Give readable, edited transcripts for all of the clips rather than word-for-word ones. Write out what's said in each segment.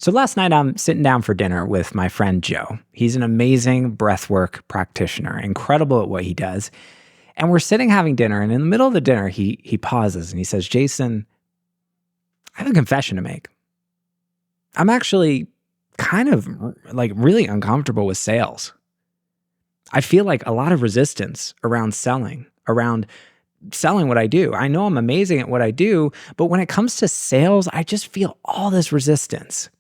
So last night, I'm sitting down for dinner with my friend Joe. He's an amazing breathwork practitioner, incredible at what he does. And we're sitting having dinner, and in the middle of the dinner, he pauses and he says, "Jason, I have a confession to make. I'm actually kind of like really uncomfortable with sales. I feel like a lot of resistance around selling what I do. I know I'm amazing at what I do, but when it comes to sales, I just feel all this resistance."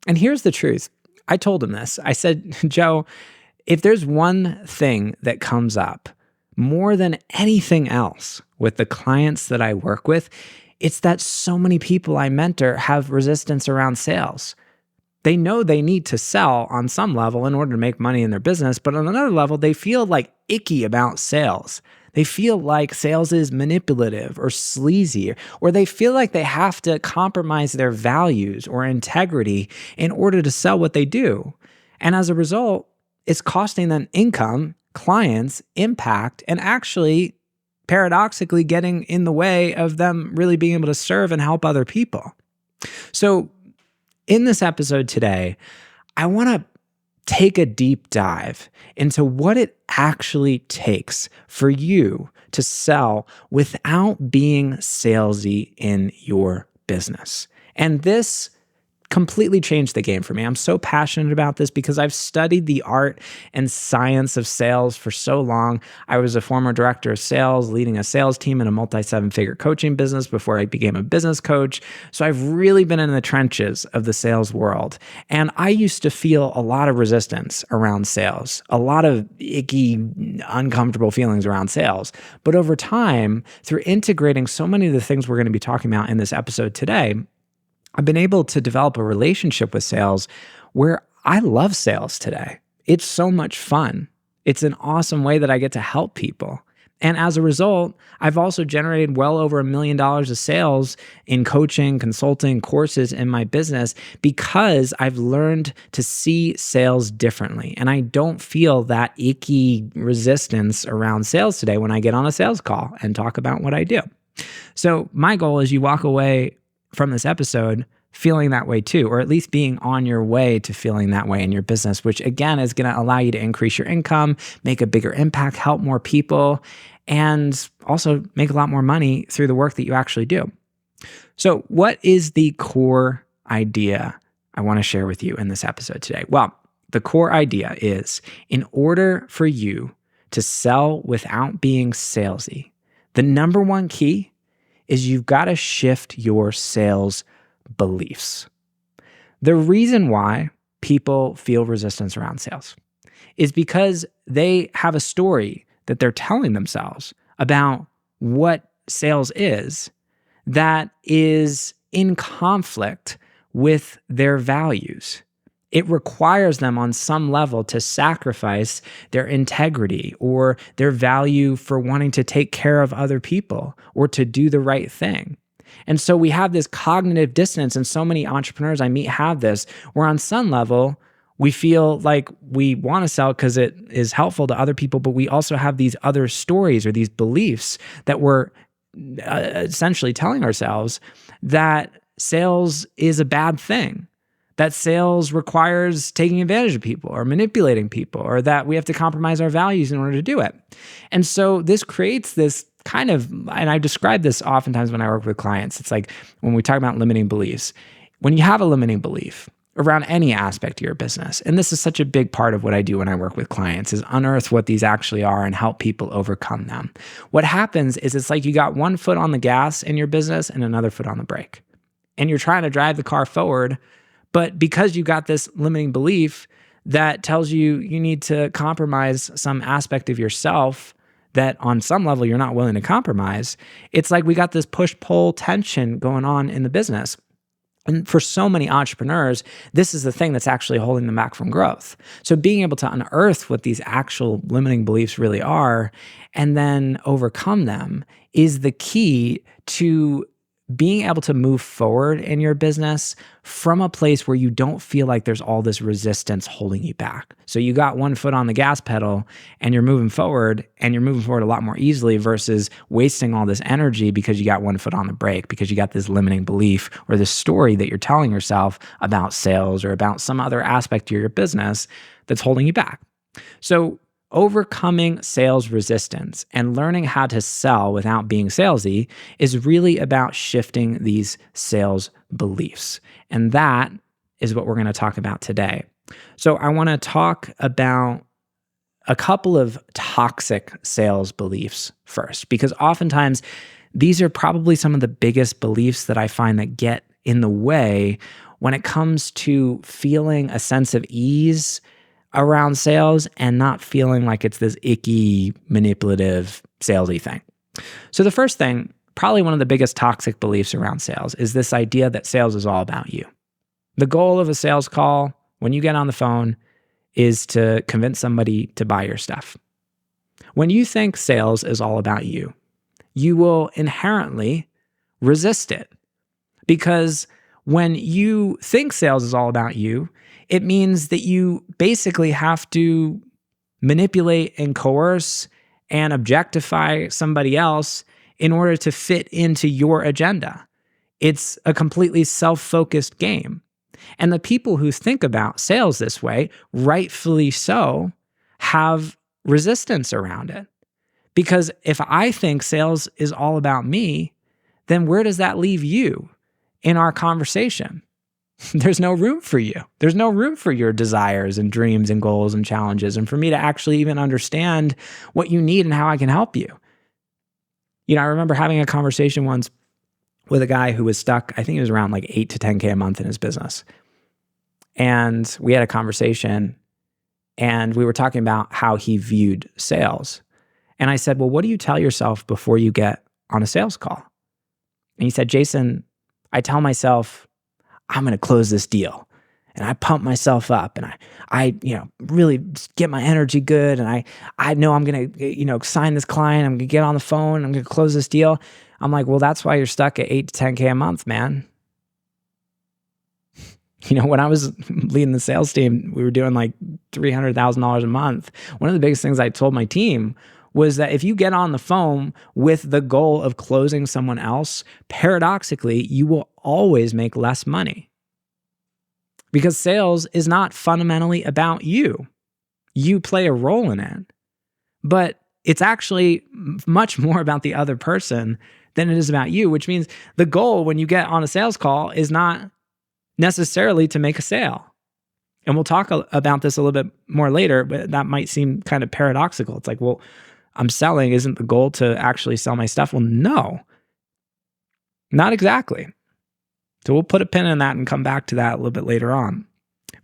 And here's the truth. I told him this. I said, "Joe, if there's one thing that comes up more than anything else with the clients that I work with, it's that so many people I mentor have resistance around sales. They know they need to sell on some level in order to make money in their business, but on another level, they feel like icky about sales. They feel like sales is manipulative or sleazy, or they feel like they have to compromise their values or integrity in order to sell what they do. And as a result, it's costing them income, clients, impact, and actually, paradoxically, getting in the way of them really being able to serve and help other people." So in this episode today, I want to take a deep dive into what it actually takes for you to sell without being salesy in your business. And this completely changed the game for me. I'm so passionate about this because I've studied the art and science of sales for so long. I was a former director of sales, leading a sales team in a multi-seven-figure coaching business before I became a business coach. So I've really been in the trenches of the sales world. And I used to feel a lot of resistance around sales, a lot of icky, uncomfortable feelings around sales. But over time, through integrating so many of the things we're going to be talking about in this episode today, I've been able to develop a relationship with sales where I love sales today. It's so much fun. It's an awesome way that I get to help people. And as a result, I've also generated well over $1 million of sales in coaching, consulting, courses in my business because I've learned to see sales differently. And I don't feel that icky resistance around sales today when I get on a sales call and talk about what I do. So my goal is you walk away from this episode feeling that way too, or at least being on your way to feeling that way in your business, which again is going to allow you to increase your income, make a bigger impact, help more people, and also make a lot more money through the work that you actually do. So what is the core idea I want to share with you in this episode today? Well, the core idea is in order for you to sell without being salesy, the number one key is you've got to shift your sales beliefs. The reason why people feel resistance around sales is because they have a story that they're telling themselves about what sales is that is in conflict with their values. It requires them on some level to sacrifice their integrity or their value for wanting to take care of other people or to do the right thing. And so we have this cognitive dissonance, and so many entrepreneurs I meet have this, where on some level, we feel like we want to sell because it is helpful to other people, but we also have these other stories or these beliefs that we're essentially telling ourselves that sales is a bad thing, that sales requires taking advantage of people or manipulating people, or that we have to compromise our values in order to do it. And so this creates this kind of, and I describe this oftentimes when I work with clients, it's like when we talk about limiting beliefs, when you have a limiting belief around any aspect of your business, and this is such a big part of what I do when I work with clients, is unearth what these actually are and help people overcome them. What happens is it's like you got one foot on the gas in your business and another foot on the brake, and you're trying to drive the car forward, but because you got this limiting belief that tells you you need to compromise some aspect of yourself that on some level you're not willing to compromise, it's like we got this push-pull tension going on in the business. And for so many entrepreneurs, this is the thing that's actually holding them back from growth. So being able to unearth what these actual limiting beliefs really are and then overcome them is the key to being able to move forward in your business from a place where you don't feel like there's all this resistance holding you back. So you got one foot on the gas pedal and you're moving forward, and you're moving forward a lot more easily versus wasting all this energy because you got one foot on the brake, because you got this limiting belief or this story that you're telling yourself about sales or about some other aspect of your business that's holding you back. So overcoming sales resistance and learning how to sell without being salesy is really about shifting these sales beliefs. And that is what we're going to talk about today. So I want to talk about a couple of toxic sales beliefs first, because oftentimes these are probably some of the biggest beliefs that I find that get in the way when it comes to feeling a sense of ease around sales and not feeling like it's this icky, manipulative, salesy thing. So the first thing, probably one of the biggest toxic beliefs around sales, is this idea that sales is all about you. The goal of a sales call, when you get on the phone, is to convince somebody to buy your stuff. When you think sales is all about you, you will inherently resist it. Because when you think sales is all about you, it means that you basically have to manipulate and coerce and objectify somebody else in order to fit into your agenda. It's a completely self-focused game. And the people who think about sales this way, rightfully so, have resistance around it. Because if I think sales is all about me, then where does that leave you in our conversation? There's no room for you. There's no room for your desires and dreams and goals and challenges, and for me to actually even understand what you need and how I can help you. I remember having a conversation once with a guy who was stuck, I think it was around like 8 to 10K a month in his business. And we had a conversation and we were talking about how he viewed sales. And I said, well, what do you tell yourself before you get on a sales call? And he said, Jason, I tell myself, I'm going to close this deal. And I pump myself up, and I really get my energy good. And I know I'm going to, sign this client. I'm going to get on the phone. I'm going to close this deal. I'm like, well, that's why you're stuck at 8 to 10K a month, man. When I was leading the sales team, we were doing like $300,000 a month. One of the biggest things I told my team was that if you get on the phone with the goal of closing someone else, paradoxically, you will always make less money. Because sales is not fundamentally about you. You play a role in it, but it's actually much more about the other person than it is about you, which means the goal when you get on a sales call is not necessarily to make a sale. And we'll talk about this a little bit more later, but that might seem kind of paradoxical. It's like, well, I'm selling, isn't the goal to actually sell my stuff? Well, no, not exactly. So we'll put a pin in that and come back to that a little bit later on.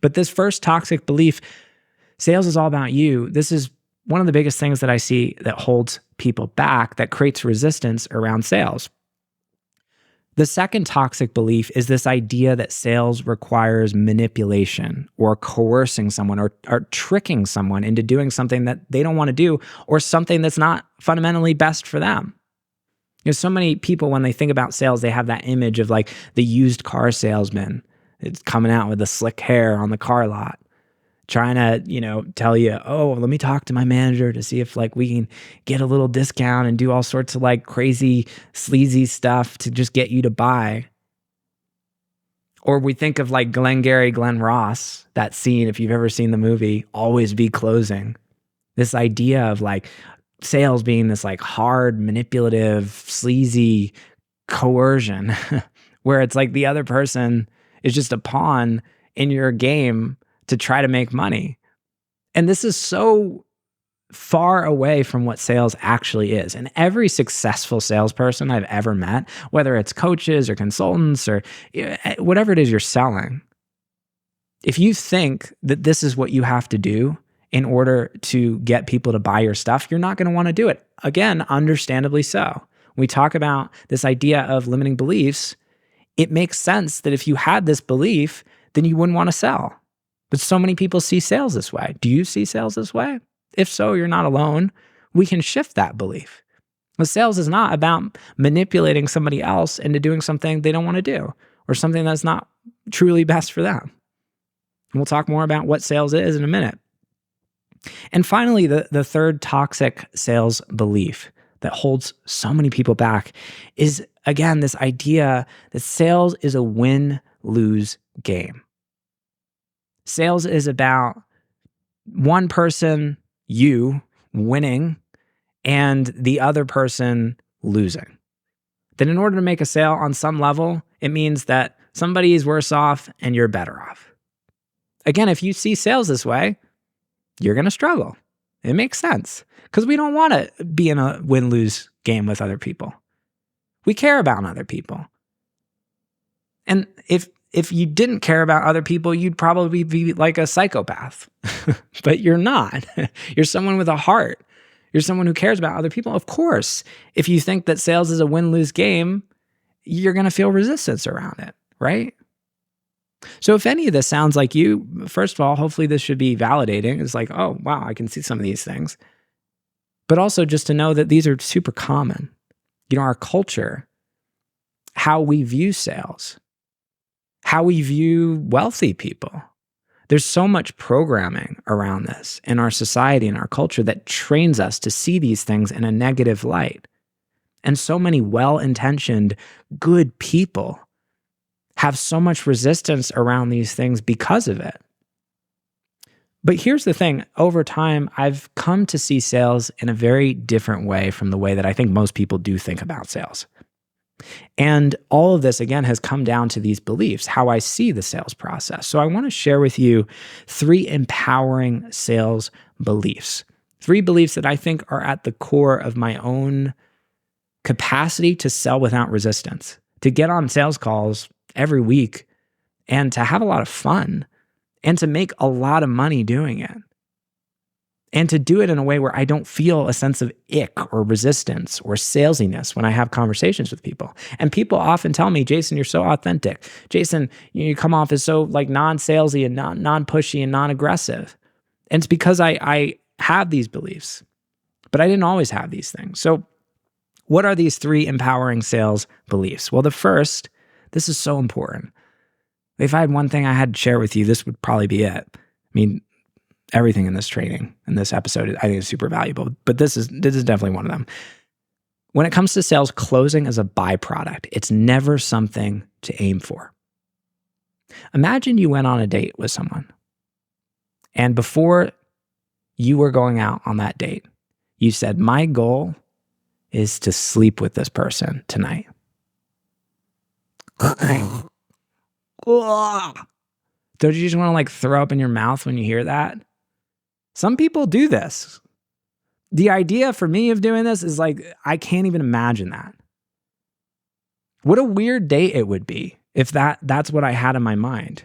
But this first toxic belief, sales is all about you, this is one of the biggest things that I see that holds people back, that creates resistance around sales. The second toxic belief is this idea that sales requires manipulation or coercing someone or tricking someone into doing something that they don't want to do or something that's not fundamentally best for them. So many people, when they think about sales, they have that image of like the used car salesman. It's coming out with the slick hair on the car lot, trying to, tell you, oh, let me talk to my manager to see if like we can get a little discount and do all sorts of like crazy, sleazy stuff to just get you to buy. Or we think of like Glengarry Glen Ross, that scene, if you've ever seen the movie, Always Be Closing. This idea of like sales being this like hard, manipulative, sleazy coercion where it's like the other person is just a pawn in your game to try to make money. And this is so far away from what sales actually is. And every successful salesperson I've ever met, whether it's coaches or consultants or whatever it is you're selling, if you think that this is what you have to do in order to get people to buy your stuff, you're not going to want to do it. Again, understandably so. We talk about this idea of limiting beliefs. It makes sense that if you had this belief, then you wouldn't want to sell. But so many people see sales this way. Do you see sales this way? If so, you're not alone. We can shift that belief. The sales is not about manipulating somebody else into doing something they don't want to do or something that's not truly best for them. And we'll talk more about what sales is in a minute. And finally, the third toxic sales belief that holds so many people back is, again, this idea that sales is a win-lose game. Sales is about one person, you, winning and the other person losing. That in order to make a sale on some level, it means that somebody is worse off and you're better off. Again, if you see sales this way, you're going to struggle. It makes sense because we don't want to be in a win-lose game with other people. We care about other people. And if you didn't care about other people, you'd probably be like a psychopath. But you're not. You're someone with a heart. You're someone who cares about other people. Of course, if you think that sales is a win-lose game, you're going to feel resistance around it, right? So if any of this sounds like you, first of all, hopefully this should be validating. It's like, oh, wow, I can see some of these things. But also just to know that these are super common. You know, our culture, how we view sales, how we view wealthy people. There's so much programming around this in our society and our culture that trains us to see these things in a negative light. And so many well-intentioned, good people have so much resistance around these things because of it. But here's the thing. Over time, I've come to see sales in a very different way from the way that I think most people do think about sales. And all of this, again, has come down to these beliefs, how I see the sales process. So I want to share with you 3 empowering sales beliefs. 3 beliefs that I think are at the core of my own capacity to sell without resistance, to get on sales calls every week and to have a lot of fun and to make a lot of money doing it. And to do it in a way where I don't feel a sense of ick or resistance or salesiness when I have conversations with people. And people often tell me, Jason, you're so authentic. Jason, you come off as so like non-salesy and non-pushy and non-aggressive. And it's because I have these beliefs, but I didn't always have these things. So what are these 3 empowering sales beliefs? Well, the first, this is so important. If I had one thing I had to share with you, this would probably be it. I mean, everything in this training, in this episode, I think is super valuable, but this is definitely one of them. When it comes to sales, closing is a byproduct. It's never something to aim for. Imagine you went on a date with someone, and before you were going out on that date, you said, my goal is to sleep with this person tonight. Don't you just want to like throw up in your mouth when you hear that? Some people do this. The idea for me of doing this is like, I can't even imagine that. What a weird date it would be if that's what I had in my mind.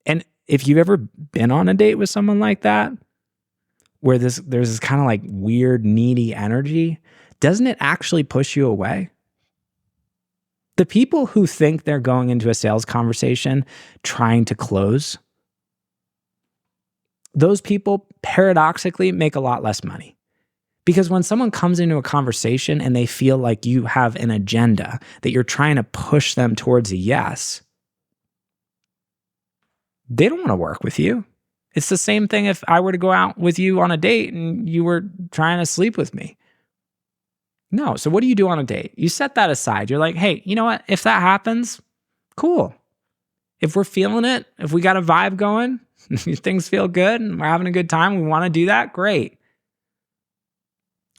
And if you've ever been on a date with someone like that, where there's this kind of like weird, needy energy, doesn't it actually push you away? The people who think they're going into a sales conversation trying to close, those people paradoxically make a lot less money. Because when someone comes into a conversation and they feel like you have an agenda, that you're trying to push them towards a yes, they don't want to work with you. It's the same thing if I were to go out with you on a date and you were trying to sleep with me. No. So what do you do on a date? You set that aside. You're like, hey, you know what? If that happens, cool. If we're feeling it, if we got a vibe going, things feel good and we're having a good time, we want to do that, great.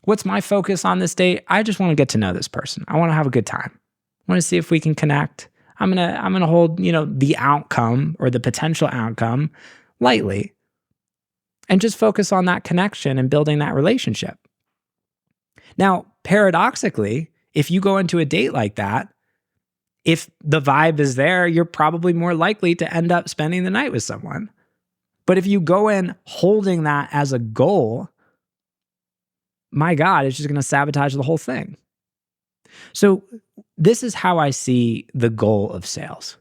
What's my focus on this date? I just want to get to know this person. I want to have a good time. I want to see if we can connect. I'm gonna hold, the outcome or the potential outcome lightly and just focus on that connection and building that relationship. Now, paradoxically, if you go into a date like that, if the vibe is there, you're probably more likely to end up spending the night with someone. But if you go in holding that as a goal, my God, it's just going to sabotage the whole thing. So this is how I see the goal of sales.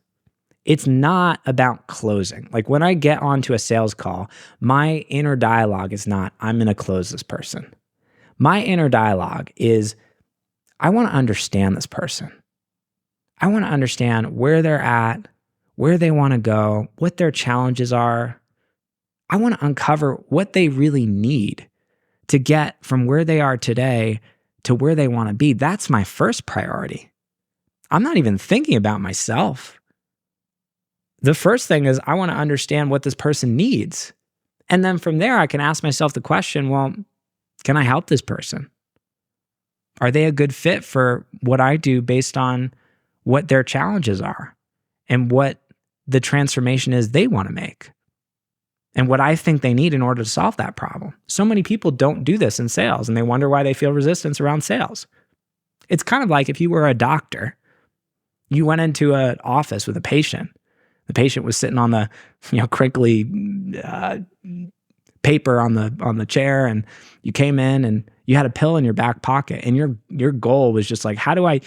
It's not about closing. Like when I get onto a sales call, my inner dialogue is not, I'm going to close this person. My inner dialogue is, I want to understand this person. I want to understand where they're at, where they want to go, what their challenges are. I want to uncover what they really need to get from where they are today to where they want to be. That's my first priority. I'm not even thinking about myself. The first thing is I want to understand what this person needs. And then from there, I can ask myself the question, well, can I help this person? Are they a good fit for what I do based on what their challenges are and what the transformation is they want to make and what I think they need in order to solve that problem? So many people don't do this in sales and they wonder why they feel resistance around sales. It's kind of like if you were a doctor, you went into an office with a patient. The patient was sitting on the, crinkly paper on the chair, and you came in and you had a pill in your back pocket, and your goal was just like, how do I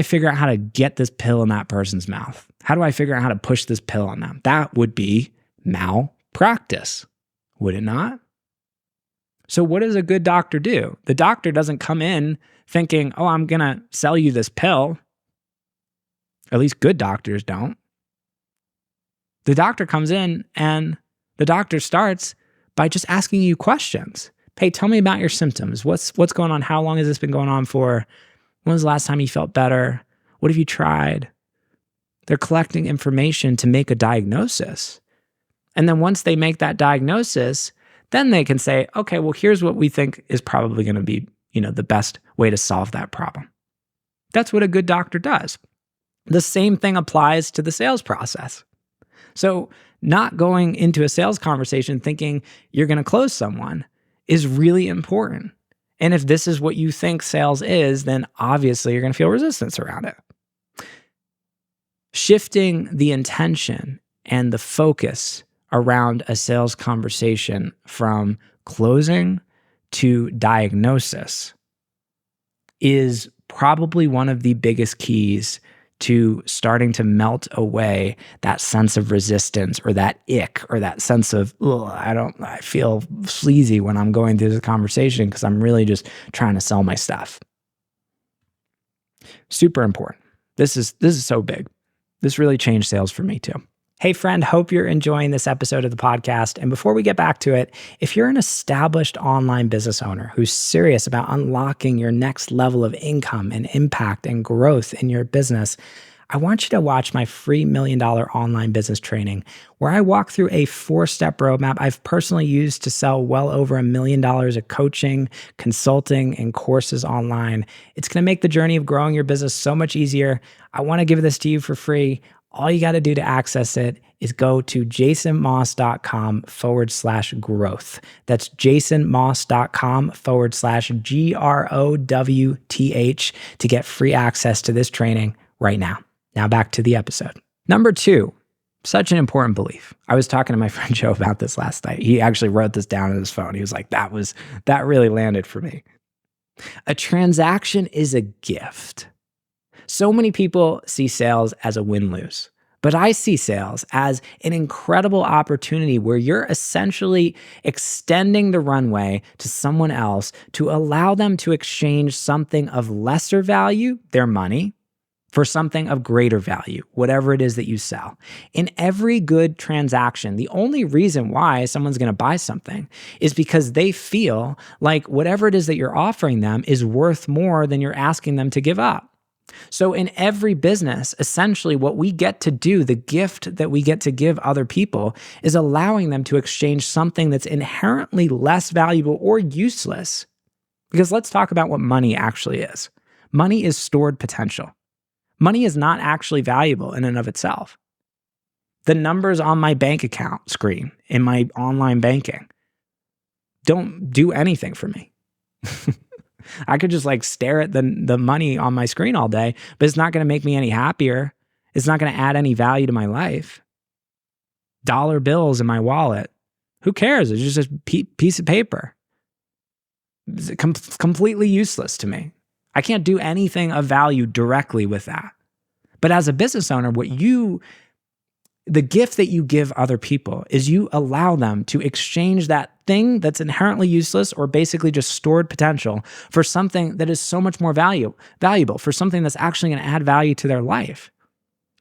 figure out how to get this pill in that person's mouth? How do I figure out how to push this pill on them? That would be malpractice, would it not? So what does a good doctor do? The doctor doesn't come in thinking, oh, I'm going to sell you this pill. At least good doctors don't. The doctor comes in and the doctor starts by just asking you questions. Hey, tell me about your symptoms. What's going on? How long has this been going on for? When was the last time you felt better? What have you tried? They're collecting information to make a diagnosis. And then once they make that diagnosis, then they can say, okay, well, here's what we think is probably going to be, the best way to solve that problem. That's what a good doctor does. The same thing applies to the sales process. So not going into a sales conversation thinking you're going to close someone is really important. And if this is what you think sales is, then obviously you're going to feel resistance around it. Shifting the intention and the focus around a sales conversation from closing to diagnosis is probably one of the biggest keys to starting to melt away that sense of resistance or that ick or that sense of, I feel sleazy when I'm going through this conversation because I'm really just trying to sell my stuff. Super important. This is so big. This really changed sales for me too. Hey friend, hope you're enjoying this episode of the podcast. And before we get back to it, if you're an established online business owner who's serious about unlocking your next level of income and impact and growth in your business, I want you to watch my free $1 Million online business training, where I walk through a 4-step roadmap I've personally used to sell well over $1 million of coaching, consulting, and courses online. It's going to make the journey of growing your business so much easier. I want to give this to you for free. All you got to do to access it is go to jasonmoss.com/growth. That's jasonmoss.com/GROWTH to get free access to this training right now. Now back to the episode. Number 2, such an important belief. I was talking to my friend Joe about this last night. He actually wrote this down on his phone. He was like, that really landed for me. A transaction is a gift. So many people see sales as a win-lose, but I see sales as an incredible opportunity where you're essentially extending the runway to someone else to allow them to exchange something of lesser value, their money, for something of greater value, whatever it is that you sell. In every good transaction, the only reason why someone's going to buy something is because they feel like whatever it is that you're offering them is worth more than you're asking them to give up. So in every business, essentially what we get to do, the gift that we get to give other people, is allowing them to exchange something that's inherently less valuable or useless. Because let's talk about what money actually is. Money is stored potential. Money is not actually valuable in and of itself. The numbers on my bank account screen in my online banking don't do anything for me. I could just stare at the money on my screen all day, but it's not going to make me any happier. It's not going to add any value to my life. Dollar bills in my wallet. Who cares? It's just a piece of paper. It's completely useless to me. I can't do anything of value directly with that. But as a business owner, what you the gift that you give other people is you allow them to exchange that thing that's inherently useless or basically just stored potential for something that is so much more valuable, for something that's actually going to add value to their life.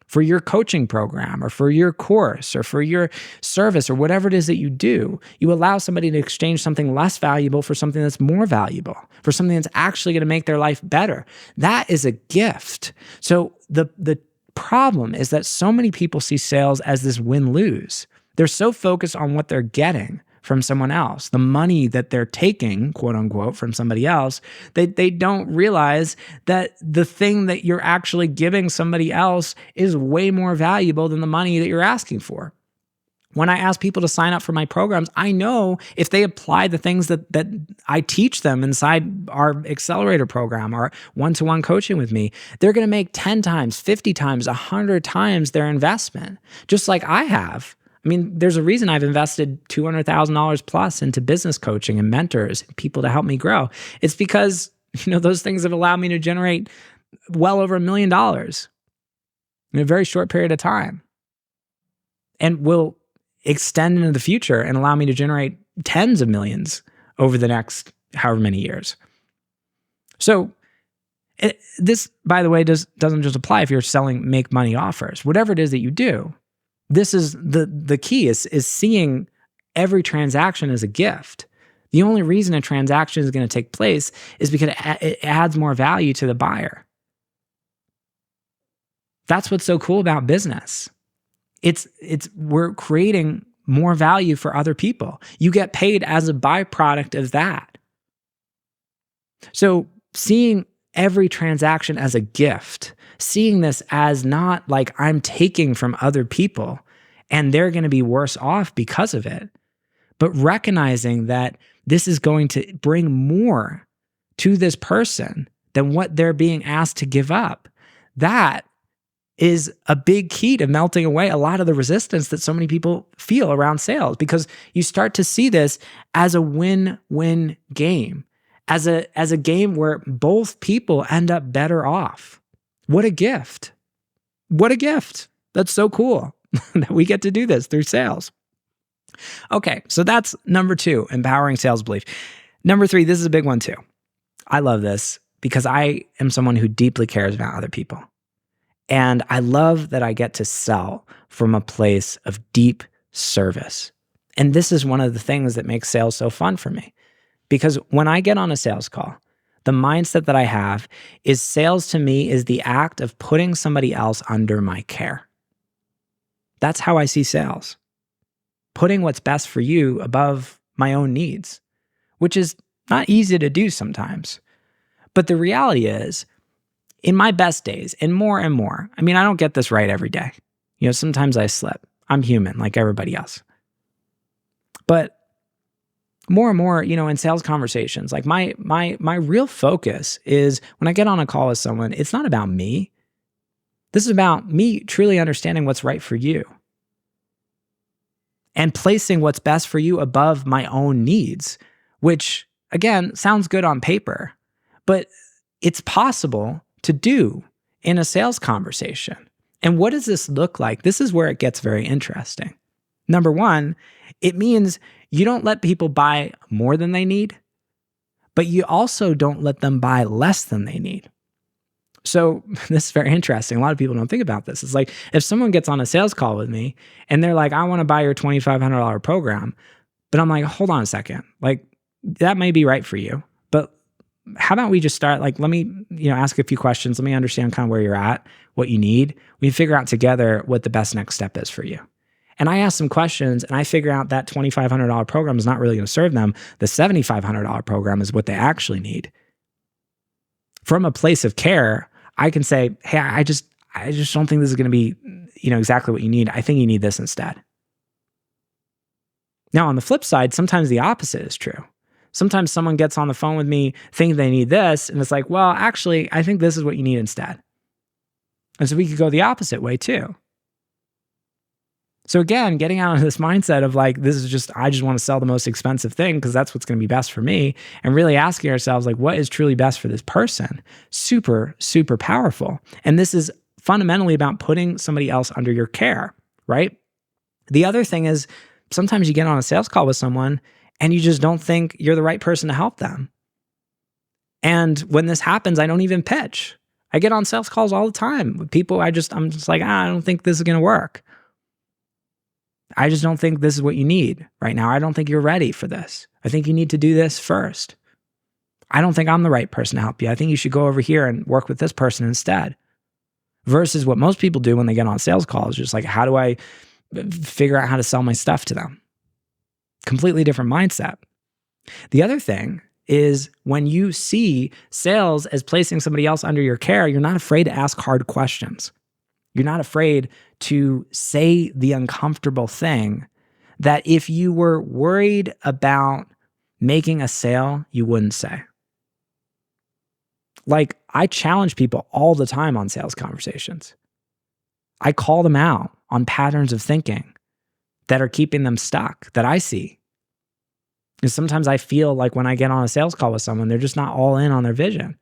For your coaching program or for your course or for your service or whatever it is that you do, you allow somebody to exchange something less valuable for something that's more valuable, for something that's actually going to make their life better. That is a gift. So the problem is that so many people see sales as this win-lose. They're so focused on what they're getting from someone else, the money that they're taking, quote unquote, from somebody else, they don't realize that the thing that you're actually giving somebody else is way more valuable than the money that you're asking for. When I ask people to sign up for my programs, I know if they apply the things that I teach them inside our accelerator program, our one-to-one coaching with me, they're going to make 10 times, 50 times, 100 times their investment, just like I have. I mean, there's a reason I've invested $200,000 plus into business coaching and mentors and people to help me grow. It's because, those things have allowed me to generate well over $1 million in a very short period of time, and will extend into the future and allow me to generate tens of millions over the next however many years. So this, by the way, doesn't just apply if you're selling make money offers. Whatever it is that you do, this is the key is seeing every transaction as a gift. The only reason a transaction is going to take place is because it adds more value to the buyer. That's what's so cool about business. We're creating more value for other people. You get paid as a byproduct of that. So seeing every transaction as a gift, seeing this as not like I'm taking from other people and they're going to be worse off because of it, but recognizing that this is going to bring more to this person than what they're being asked to give up. That is a big key to melting away a lot of the resistance that so many people feel around sales, because you start to see this as a win-win game, as a game where both people end up better off. What a gift. What a gift. That's so cool that we get to do this through sales. Okay, so that's number 2, empowering sales belief. Number 3, this is a big one too. I love this because I am someone who deeply cares about other people. And I love that I get to sell from a place of deep service. And this is one of the things that makes sales so fun for me. Because when I get on a sales call, the mindset that I have is sales to me is the act of putting somebody else under my care. That's how I see sales. Putting what's best for you above my own needs, which is not easy to do sometimes. But the reality is, in my best days, and more, I mean, I don't get this right every day. Sometimes I slip. I'm human like everybody else. But more and more, in sales conversations, like my real focus is when I get on a call with someone, it's not about me. This is about me truly understanding what's right for you and placing what's best for you above my own needs, which again, sounds good on paper, but it's possible to do in a sales conversation. And what does this look like? This is where it gets very interesting. Number 1, it means you don't let people buy more than they need, but you also don't let them buy less than they need. So this is very interesting. A lot of people don't think about this. It's like if someone gets on a sales call with me and they're like, I want to buy your $2,500 program, but I'm like, hold on a second. Like that may be right for you, but how about we just start, like, let me, ask a few questions. Let me understand kind of where you're at, what you need. We figure out together what the best next step is for you. And I ask some questions and I figure out that $2,500 program is not really going to serve them. The $7,500 program is what they actually need. From a place of care, I can say, hey, I just don't think this is going to be, exactly what you need. I think you need this instead. Now, on the flip side, sometimes the opposite is true. Sometimes someone gets on the phone with me thinking they need this, and it's like, well, actually, I think this is what you need instead. And so we could go the opposite way too. So again, getting out of this mindset of like, I just want to sell the most expensive thing because that's what's going to be best for me, and really asking ourselves, like, what is truly best for this person? Super, super powerful. And this is fundamentally about putting somebody else under your care. right? The other thing is sometimes you get on a sales call with someone and you just don't think you're the right person to help them. And when this happens, I don't even pitch. I get on sales calls all the time with people. I'm just like, I don't think this is going to work. I just don't think this is what you need right now. I don't think you're ready for this. I think you need to do this first. I don't think I'm the right person to help you. I think you should go over here and work with this person instead. Versus what most people do when they get on sales calls, just like, how do I figure out how to sell my stuff to them? Completely different mindset. The other thing is when you see sales as placing somebody else under your care, you're not afraid to ask hard questions. You're not afraid to say the uncomfortable thing that if you were worried about making a sale, you wouldn't say. Like, I challenge people all the time on sales conversations. I call them out on patterns of thinking that are keeping them stuck, that I see. And sometimes I feel like when I get on a sales call with someone, they're just not all in on their vision.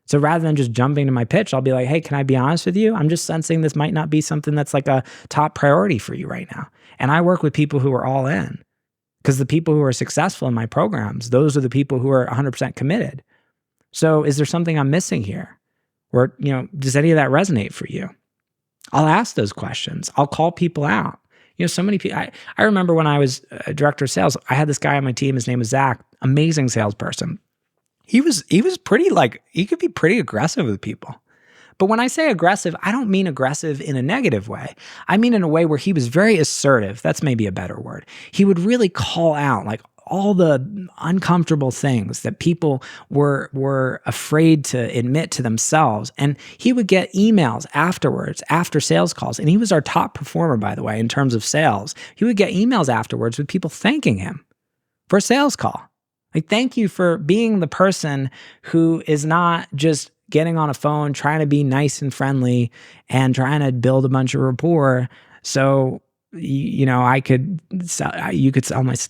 So rather than just jumping to my pitch, I'll be like, hey, can I be honest with you? I'm just sensing this might not be something that's like a top priority for you right now. And I work with people who are all in, because the people who are successful in my programs, those are the people who are 100% committed. So is there something I'm missing here? Or, does any of that resonate for you? I'll ask those questions. I'll call people out. So many people, I remember when I was a director of sales, I had this guy on my team, his name was Zach, amazing salesperson. He was pretty he could be pretty aggressive with people. But when I say aggressive, I don't mean aggressive in a negative way. I mean in a way where he was very assertive. That's maybe a better word. He would really call out like all the uncomfortable things that people were afraid to admit to themselves. And he would get emails afterwards, after sales calls. And he was our top performer, by the way, in terms of sales. He would get emails afterwards with people thanking him for a sales call. Like, thank you for being the person who is not just getting on a phone, trying to be nice and friendly and trying to build a bunch of rapport. So, you could sell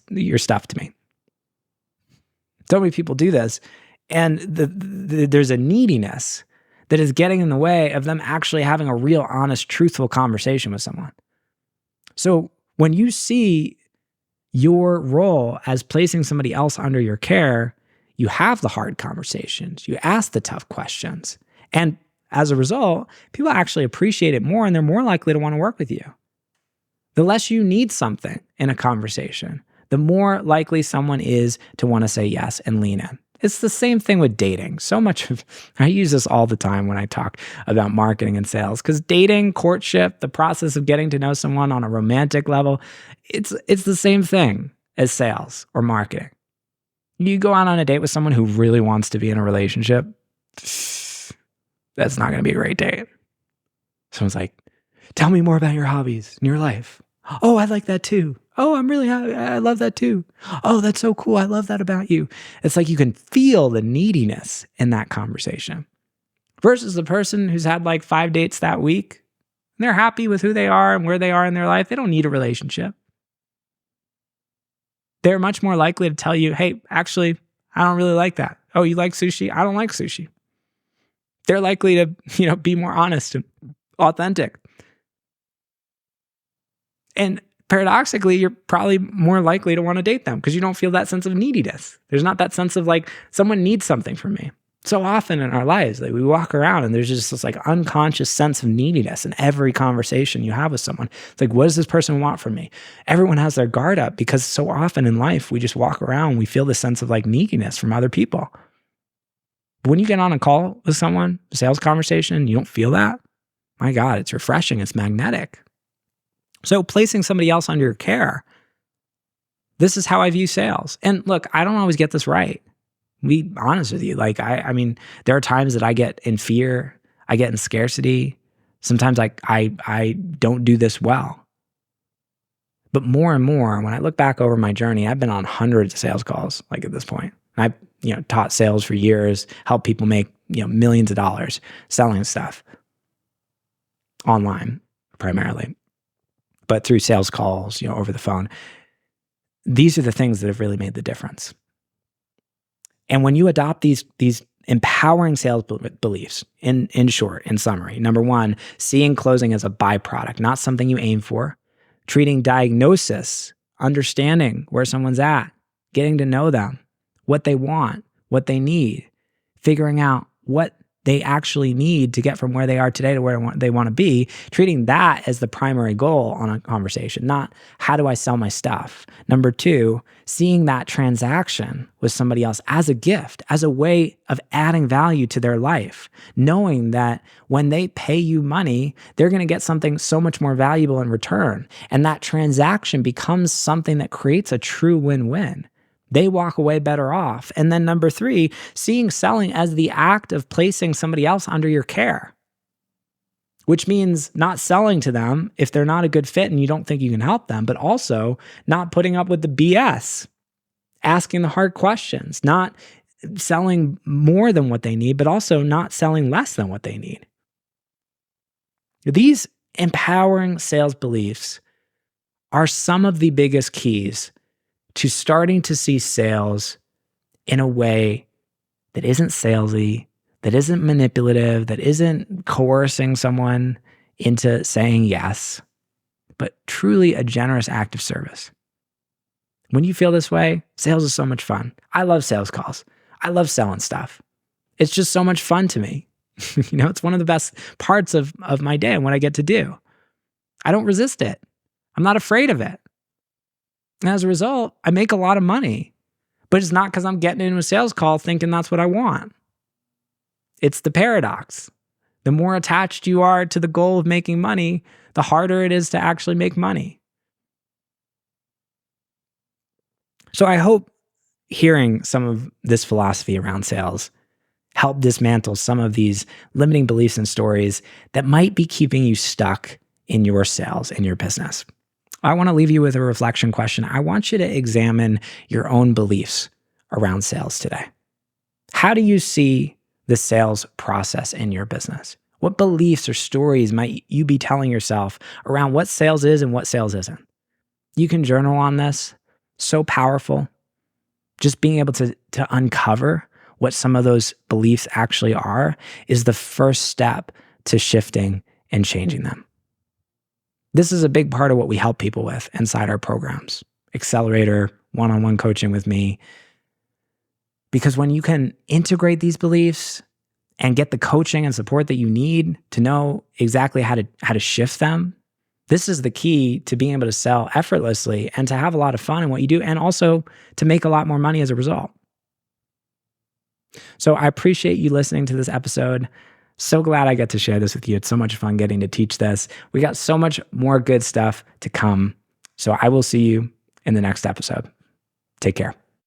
your stuff to me. So many people do this. And there's a neediness that is getting in the way of them actually having a real, honest, truthful conversation with someone. So when you see your role as placing somebody else under your care, you have the hard conversations, you ask the tough questions. And as a result, people actually appreciate it more and they're more likely to want to work with you. The less you need something in a conversation, the more likely someone is to want to say yes and lean in. It's the same thing with dating. I use this all the time when I talk about marketing and sales, because dating, courtship, the process of getting to know someone on a romantic level, it's the same thing as sales or marketing. You go out on a date with someone who really wants to be in a relationship, that's not going to be a great date. Someone's like, tell me more about your hobbies and your life. Oh, I like that too. Oh, I love that too. Oh, that's so cool. I love that about you. It's like you can feel the neediness in that conversation versus the person who's had like 5 dates that week. And they're happy with who they are and where they are in their life. They don't need a relationship. They're much more likely to tell you, hey, actually, I don't really like that. Oh, you like sushi? I don't like sushi. They're likely to, be more honest and authentic. And paradoxically, you're probably more likely to want to date them because you don't feel that sense of neediness. There's not that sense of like, someone needs something from me. So often in our lives, like we walk around and there's just this like unconscious sense of neediness in every conversation you have with someone. It's like, what does this person want from me? Everyone has their guard up because so often in life, we just walk around and we feel this sense of like neediness from other people. But when you get on a call with someone, a sales conversation, you don't feel that. My God, it's refreshing. It's magnetic. So placing somebody else under your care, this is how I view sales. And look, I don't always get this right. Be honest with you. Like, I mean, there are times that I get in fear, I get in scarcity. Sometimes I don't do this well. But more and more, when I look back over my journey, I've been on hundreds of sales calls, like at this point. I've taught sales for years, helped people make millions of dollars selling stuff online primarily, but through sales calls, over the phone. These are the things that have really made the difference. And when you adopt these empowering sales beliefs, in short, in summary, number one, seeing closing as a byproduct, not something you aim for, treating diagnosis, understanding where someone's at, getting to know them, what they want, what they need, figuring out what they actually need to get from where they are today to where they want to be, treating that as the primary goal on a conversation, not how do I sell my stuff. Number two, seeing that transaction with somebody else as a gift, as a way of adding value to their life, knowing that when they pay you money, they're going to get something so much more valuable in return. And that transaction becomes something that creates a true win-win. They walk away better off. And then number three, seeing selling as the act of placing somebody else under your care, which means not selling to them if they're not a good fit and you don't think you can help them, but also not putting up with the BS, asking the hard questions, not selling more than what they need, but also not selling less than what they need. These empowering sales beliefs are some of the biggest keys to starting to see sales in a way that isn't salesy, that isn't manipulative, that isn't coercing someone into saying yes, but truly a generous act of service. When you feel this way, sales is so much fun. I love sales calls. I love selling stuff. It's just so much fun to me. It's one of the best parts of my day and what I get to do. I don't resist it. I'm not afraid of it. And as a result, I make a lot of money, but it's not because I'm getting into a sales call thinking that's what I want. It's the paradox. The more attached you are to the goal of making money, the harder it is to actually make money. So I hope hearing some of this philosophy around sales help dismantle some of these limiting beliefs and stories that might be keeping you stuck in your sales and your business. I want to leave you with a reflection question. I want you to examine your own beliefs around sales today. How do you see the sales process in your business? What beliefs or stories might you be telling yourself around what sales is and what sales isn't? You can journal on this. So powerful. Just being able to uncover what some of those beliefs actually are is the first step to shifting and changing them. This is a big part of what we help people with inside our programs. Accelerator, one-on-one coaching with me. Because when you can integrate these beliefs and get the coaching and support that you need to know exactly how to shift them, this is the key to being able to sell effortlessly and to have a lot of fun in what you do, and also to make a lot more money as a result. So I appreciate you listening to this episode. So glad I get to share this with you. It's so much fun getting to teach this. We got so much more good stuff to come. So I will see you in the next episode. Take care.